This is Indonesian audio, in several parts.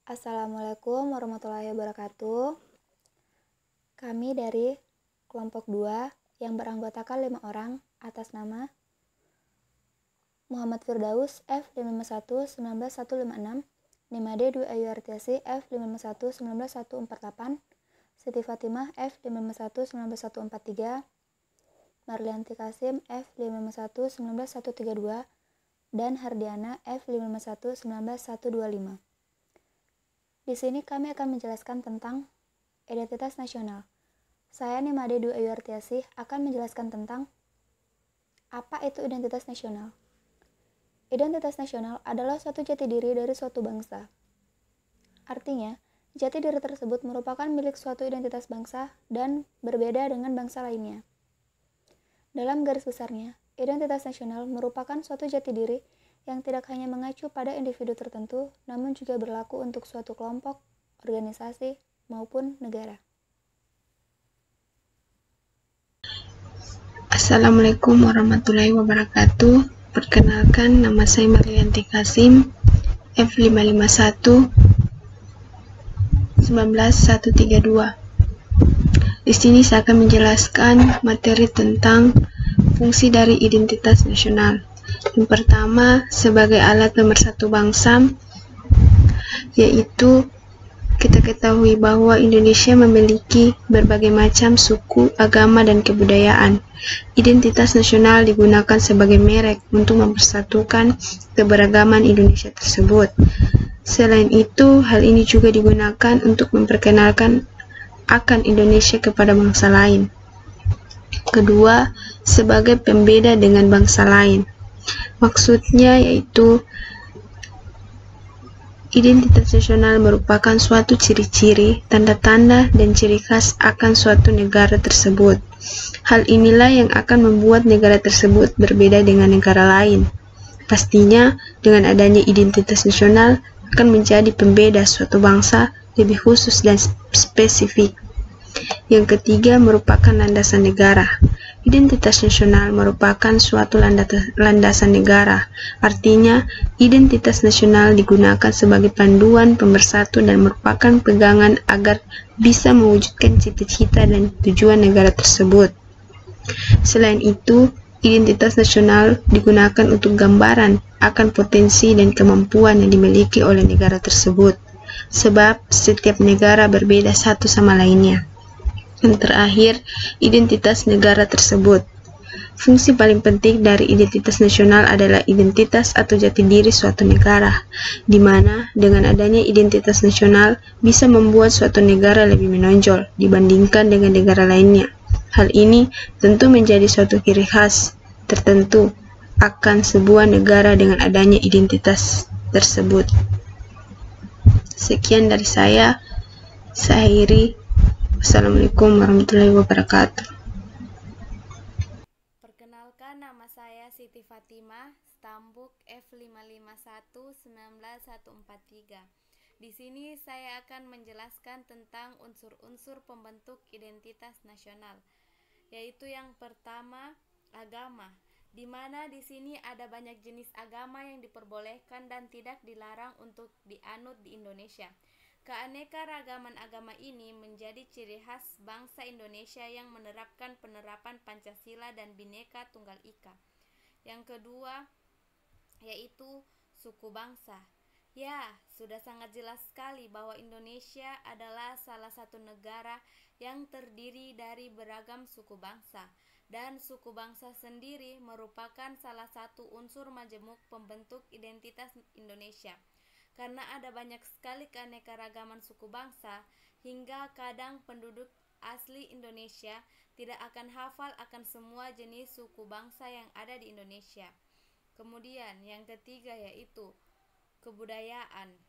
Assalamualaikum warahmatullahi wabarakatuh. Kami dari kelompok 2 yang beranggotakan 5 orang atas nama Muhammad Firdaus F551-19156, Nimade Dwi Ayu Artiasi F551-19148, Siti Fatimah F551-19143, Marlianti Kasim F551-19132, dan Hardiana F551-19125. Di sini kami akan menjelaskan tentang identitas nasional. Saya Nimade Dwi Ayu Artiasi akan menjelaskan tentang apa itu identitas nasional. Identitas nasional adalah suatu jati diri dari suatu bangsa. Artinya, jati diri tersebut merupakan milik suatu identitas bangsa dan berbeda dengan bangsa lainnya. Dalam garis besarnya, identitas nasional merupakan suatu jati diri yang tidak hanya mengacu pada individu tertentu, namun juga berlaku untuk suatu kelompok, organisasi, maupun negara. Assalamualaikum warahmatullahi wabarakatuh. Perkenalkan, nama saya Marlianti Kasim, F551 19132. Di sini saya akan menjelaskan materi tentang fungsi dari identitas nasional. Yang pertama, sebagai alat pemersatu bangsa, yaitu kita ketahui bahwa Indonesia memiliki berbagai macam suku, agama, dan kebudayaan. Identitas nasional digunakan sebagai merek untuk mempersatukan keberagaman Indonesia tersebut. Selain itu, hal ini juga digunakan untuk memperkenalkan akan Indonesia kepada bangsa lain. Kedua, sebagai pembeda dengan bangsa lain. Maksudnya yaitu identitas nasional merupakan suatu ciri-ciri, tanda-tanda, dan ciri khas akan suatu negara tersebut. Hal inilah yang akan membuat negara tersebut berbeda dengan negara lain. Pastinya, dengan adanya identitas nasional akan menjadi pembeda suatu bangsa lebih khusus dan spesifik. Yang ketiga merupakan landasan negara. Identitas nasional merupakan suatu landasan negara. Artinya, identitas nasional digunakan sebagai panduan pemersatu dan merupakan pegangan agar bisa mewujudkan cita-cita dan tujuan negara tersebut. Selain itu, identitas nasional digunakan untuk gambaran akan potensi dan kemampuan yang dimiliki oleh negara tersebut. Sebab setiap negara berbeda satu sama lainnya. Yang terakhir, identitas negara tersebut. Fungsi paling penting dari identitas nasional adalah identitas atau jati diri suatu negara, di mana dengan adanya identitas nasional bisa membuat suatu negara lebih menonjol dibandingkan dengan negara lainnya. Hal ini tentu menjadi suatu ciri khas tertentu akan sebuah negara dengan adanya identitas tersebut. Sekian dari saya akhiri. Assalamualaikum warahmatullahi wabarakatuh. Perkenalkan, nama saya Siti Fatimah, Stambuk F551-19143. Di sini saya akan menjelaskan tentang unsur-unsur pembentuk identitas nasional, yaitu yang pertama, agama, di mana di sini ada banyak jenis agama yang diperbolehkan dan tidak dilarang untuk dianut di Indonesia. Keanekaragaman agama ini menjadi ciri khas bangsa Indonesia yang menerapkan penerapan Pancasila dan Bhinneka Tunggal Ika. Yang kedua, yaitu suku bangsa. Ya, sudah sangat jelas sekali bahwa Indonesia adalah salah satu negara yang terdiri dari beragam suku bangsa, dan suku bangsa sendiri merupakan salah satu unsur majemuk pembentuk identitas Indonesia. Karena ada banyak sekali keanekaragaman suku bangsa, hingga kadang penduduk asli Indonesia tidak akan hafal akan semua jenis suku bangsa yang ada di Indonesia. Kemudian yang ketiga yaitu kebudayaan.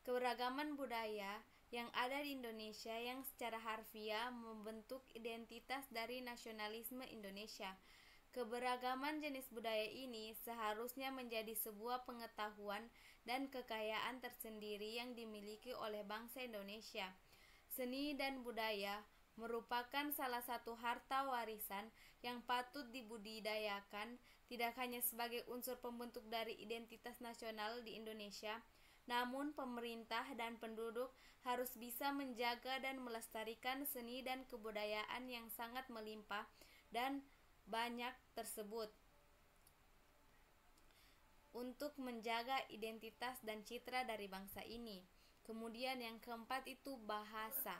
Keberagaman budaya yang ada di Indonesia yang secara harfiah membentuk identitas dari nasionalisme Indonesia. Keberagaman jenis budaya ini seharusnya menjadi sebuah pengetahuan dan kekayaan tersendiri yang dimiliki oleh bangsa Indonesia. Seni dan budaya merupakan salah satu harta warisan yang patut dibudidayakan, tidak hanya sebagai unsur pembentuk dari identitas nasional di Indonesia, namun pemerintah dan penduduk harus bisa menjaga dan melestarikan seni dan kebudayaan yang sangat melimpah dan banyak tersebut untuk menjaga identitas dan citra dari bangsa ini. Kemudian yang keempat itu bahasa.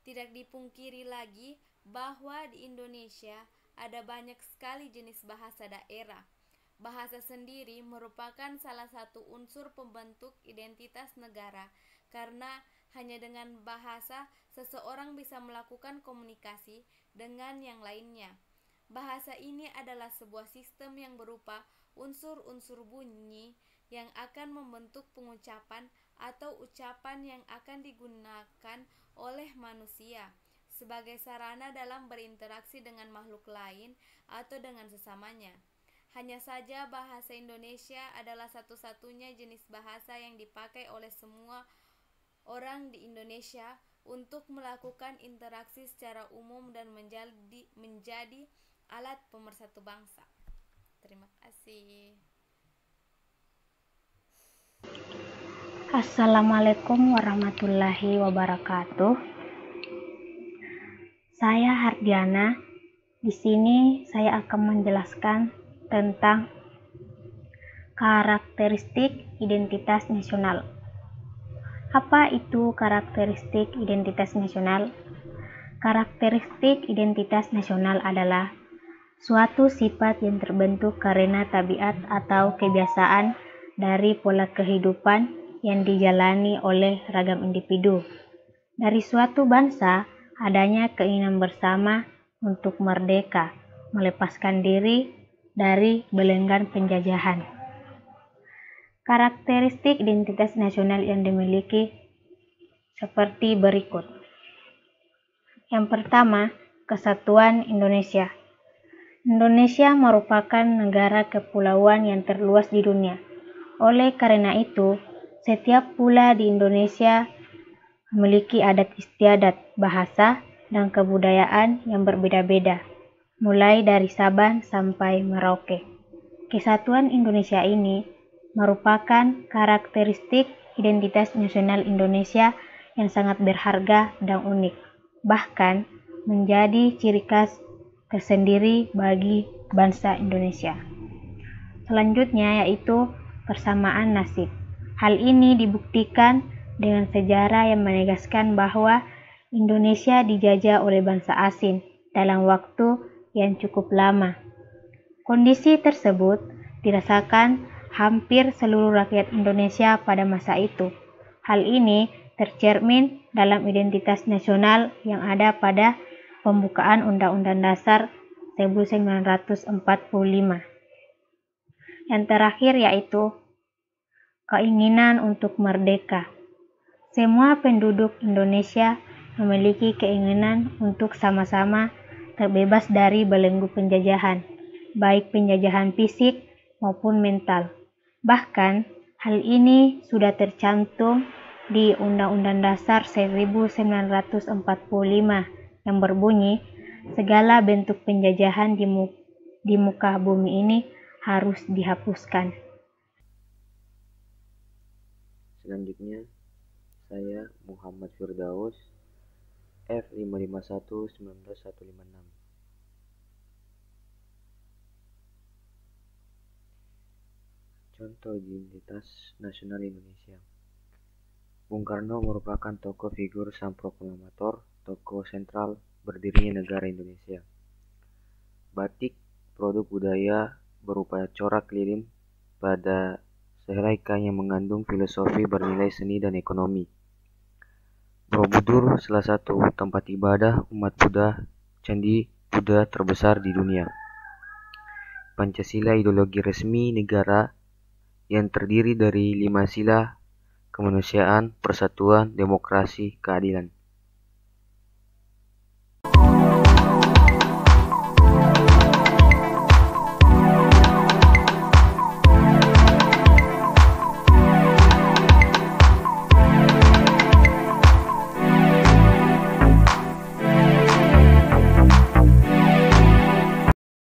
Tidak dipungkiri lagi bahwa di Indonesia ada banyak sekali jenis bahasa daerah. Bahasa sendiri merupakan salah satu unsur pembentuk identitas negara, karena hanya dengan bahasa seseorang bisa melakukan komunikasi dengan yang lainnya. Bahasa ini adalah sebuah sistem yang berupa unsur-unsur bunyi yang akan membentuk pengucapan atau ucapan yang akan digunakan oleh manusia sebagai sarana dalam berinteraksi dengan makhluk lain atau dengan sesamanya. Hanya saja bahasa Indonesia adalah satu-satunya jenis bahasa yang dipakai oleh semua orang di Indonesia untuk melakukan interaksi secara umum dan menjadi alat pemersatu bangsa. Terima kasih. Assalamualaikum warahmatullahi wabarakatuh. Saya Hardiana. Di sini saya akan menjelaskan tentang karakteristik identitas nasional. Apa itu karakteristik identitas nasional? Karakteristik identitas nasional adalah suatu sifat yang terbentuk karena tabiat atau kebiasaan dari pola kehidupan yang dijalani oleh ragam individu. Dari suatu bangsa, adanya keinginan bersama untuk merdeka, melepaskan diri dari belenggan penjajahan. Karakteristik identitas nasional yang dimiliki seperti berikut. Yang pertama, kesatuan Indonesia. Indonesia merupakan negara kepulauan yang terluas di dunia. Oleh karena itu, setiap pulau di Indonesia memiliki adat istiadat, bahasa, dan kebudayaan yang berbeda-beda, mulai dari Sabang sampai Merauke. Kesatuan Indonesia ini merupakan karakteristik identitas nasional Indonesia yang sangat berharga dan unik, bahkan menjadi ciri khas tersendiri bagi bangsa Indonesia. Selanjutnya yaitu persamaan nasib. Hal ini dibuktikan dengan sejarah yang menegaskan bahwa Indonesia dijajah oleh bangsa asing dalam waktu yang cukup lama. Kondisi tersebut dirasakan hampir seluruh rakyat Indonesia pada masa itu. Hal ini tercermin dalam identitas nasional yang ada pada pembukaan Undang-Undang Dasar 1945. Yang terakhir yaitu keinginan untuk merdeka. Semua penduduk Indonesia memiliki keinginan untuk sama-sama terbebas dari belenggu penjajahan, baik penjajahan fisik maupun mental. Bahkan, hal ini sudah tercantum di Undang-Undang Dasar 1945 yang berbunyi, segala bentuk penjajahan di muka bumi ini harus dihapuskan. Selanjutnya, saya Muhammad Firdaus, F551-19156. Contoh identitas nasional Indonesia. Bung Karno merupakan tokoh figur sang proklamator, tokoh sentral berdirinya negara Indonesia. Batik, produk budaya berupa corak lilin pada sehelai kain yang mengandung filosofi bernilai seni dan ekonomi. Borobudur, salah satu tempat ibadah umat Buddha, candi Buddha terbesar di dunia. Pancasila, ideologi resmi negara yang terdiri dari 5 sila: kemanusiaan, persatuan, demokrasi, keadilan.